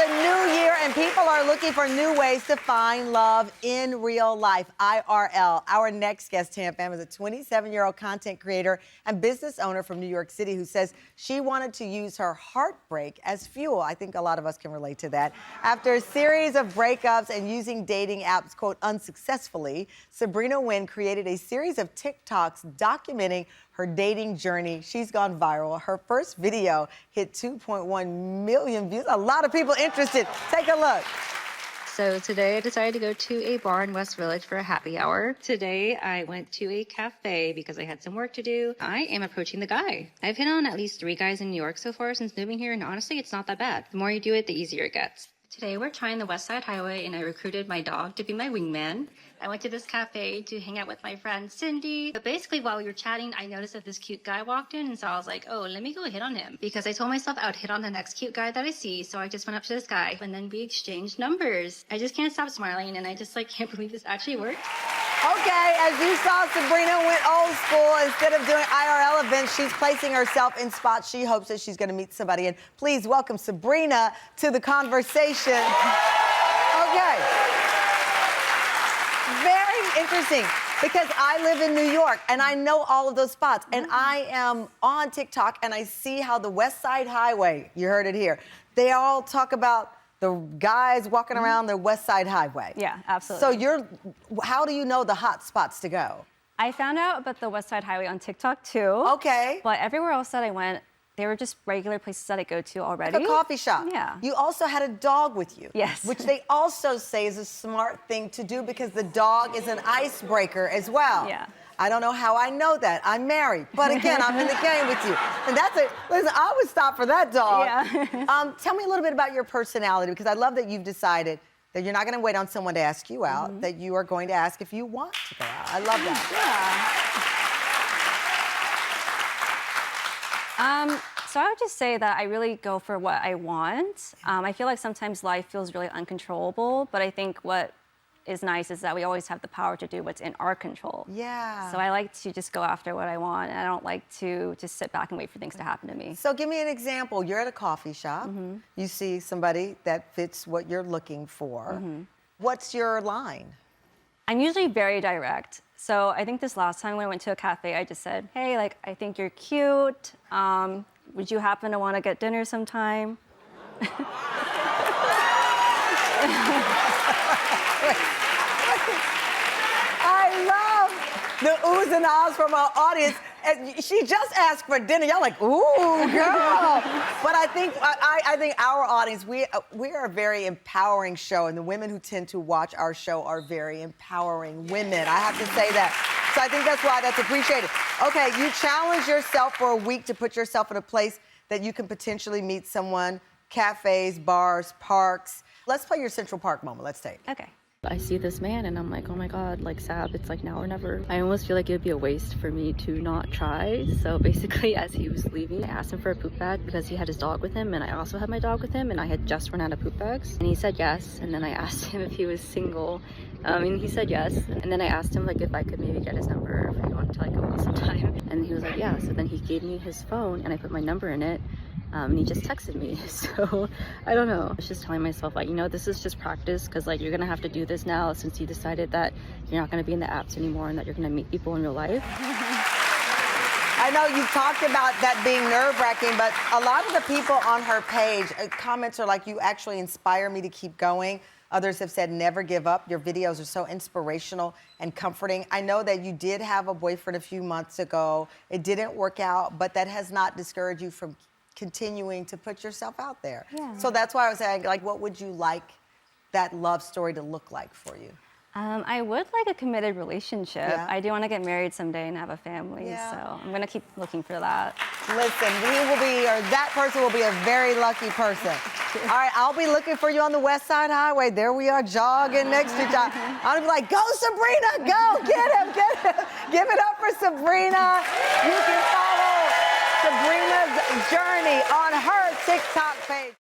a new year, and people are looking for new ways to find love in real life, IRL. Our next guest, Tam Pham, is a 27-year-old content creator and business owner from New York City who says she wanted to use her heartbreak as fuel. I think a lot of us can relate to that. After a series of breakups and using dating apps, quote, unsuccessfully, Sabrina created a series of TikToks documenting her dating journey. She's gone viral. Her first video hit 2.1 million views. A lot of people interested. Take a look. So today I decided to go to a bar in West Village for a happy hour. Today I went to a cafe because I had some work to do. I am approaching the guy. I've hit on at least 3 guys in New York so far since moving here, and honestly, it's not that bad. The more you do it, the easier it gets. Today we're trying the West Side Highway, and I recruited my dog to be my wingman. I went to this cafe to hang out with my friend Cindy. But basically, while we were chatting, I noticed that this cute guy walked in, and so I was like, oh, let me go hit on him. Because I told myself I would hit on the next cute guy that I see, so I just went up to this guy, and then we exchanged numbers. I just can't stop smiling, and I just can't believe this actually worked. Okay, as you saw, Sabrina went old school. Instead of doing IRL events, she's placing herself in spots she hopes that she's going to meet somebody in. Please welcome Sabrina to the conversation. Okay. Very interesting, because I live in New York, and I know all of those spots. And I am on TikTok, and I see how the West Side Highway, you heard it here, they all talk about the guys walking around the West Side Highway. Yeah, absolutely. So how do you know the hot spots to go? I found out about the West Side Highway on TikTok too. Okay. But everywhere else that I went, they were just regular places that I go to already. Like a coffee shop. Yeah. You also had a dog with you. Yes. Which they also say is a smart thing to do because the dog is an icebreaker as well. Yeah. I don't know how I know that. I'm married. But again, I'm in the game with you. And listen, I would stop for that dog. Yeah. Tell me a little bit about your personality, because I love that you've decided that you're not going to wait on someone to ask you out, that you are going to ask if you want to go out. I love that. Yeah. So I would just say that I really go for what I want. I feel like sometimes life feels really uncontrollable, but I think what is nice is that we always have the power to do what's in our control. Yeah. So I like to just go after what I want, and I don't like to just sit back and wait for things to happen to me. So give me an example. You're at a coffee shop. You see somebody that fits what you're looking for. What's your line? I'm usually very direct. So I think this last time when I went to a cafe, I just said, hey, I think you're cute. Would you happen to want to get dinner sometime? I love the oohs and ahs from our audience. And she just asked for dinner. Y'all like, ooh, girl. But I think our audience, we are a very empowering show, and the women who tend to watch our show are very empowering women. I have to say that. So I think that's why that's appreciated. Okay, you challenge yourself for a week to put yourself in a place that you can potentially meet someone. Cafes, bars, parks. Let's play your Central Park moment. Let's take it. Okay. I see this man and I'm like, oh my God, Sab, it's now or never. I almost feel like it would be a waste for me to not try. So basically, as he was leaving, I asked him for a poop bag because he had his dog with him, and I also had my dog with him, and I had just run out of poop bags. And he said yes, and then I asked him if he was single, and he said yes. And then I asked him if I could maybe get his number, if he wanted to go out sometime. And he was like, yeah. So then he gave me his phone, and I put my number in it. And he just texted me. So I don't know. I was just telling myself, this is just practice, because you're gonna have to do this now since you decided that you're not gonna be in the apps anymore and that you're gonna meet people in real life. I know you talked about that being nerve-wracking, but a lot of the people on her page, comments are like, you actually inspire me to keep going. Others have said, never give up. Your videos are so inspirational and comforting. I know that you did have a boyfriend a few months ago. It didn't work out, but that has not discouraged you from continuing to put yourself out there. Yeah. So that's why I was saying, what would you like that love story to look like for you? I would like a committed relationship. Yeah. I do want to get married someday and have a family, so I'm going to keep looking for that. Listen, that person will be a very lucky person. All right, I'll be looking for you on the West Side Highway. There we are, jogging next to each other. I'm gonna be like, go, Sabrina, go, get him, get him. Give it up for Sabrina. You can follow Sabrina's journey on her TikTok page.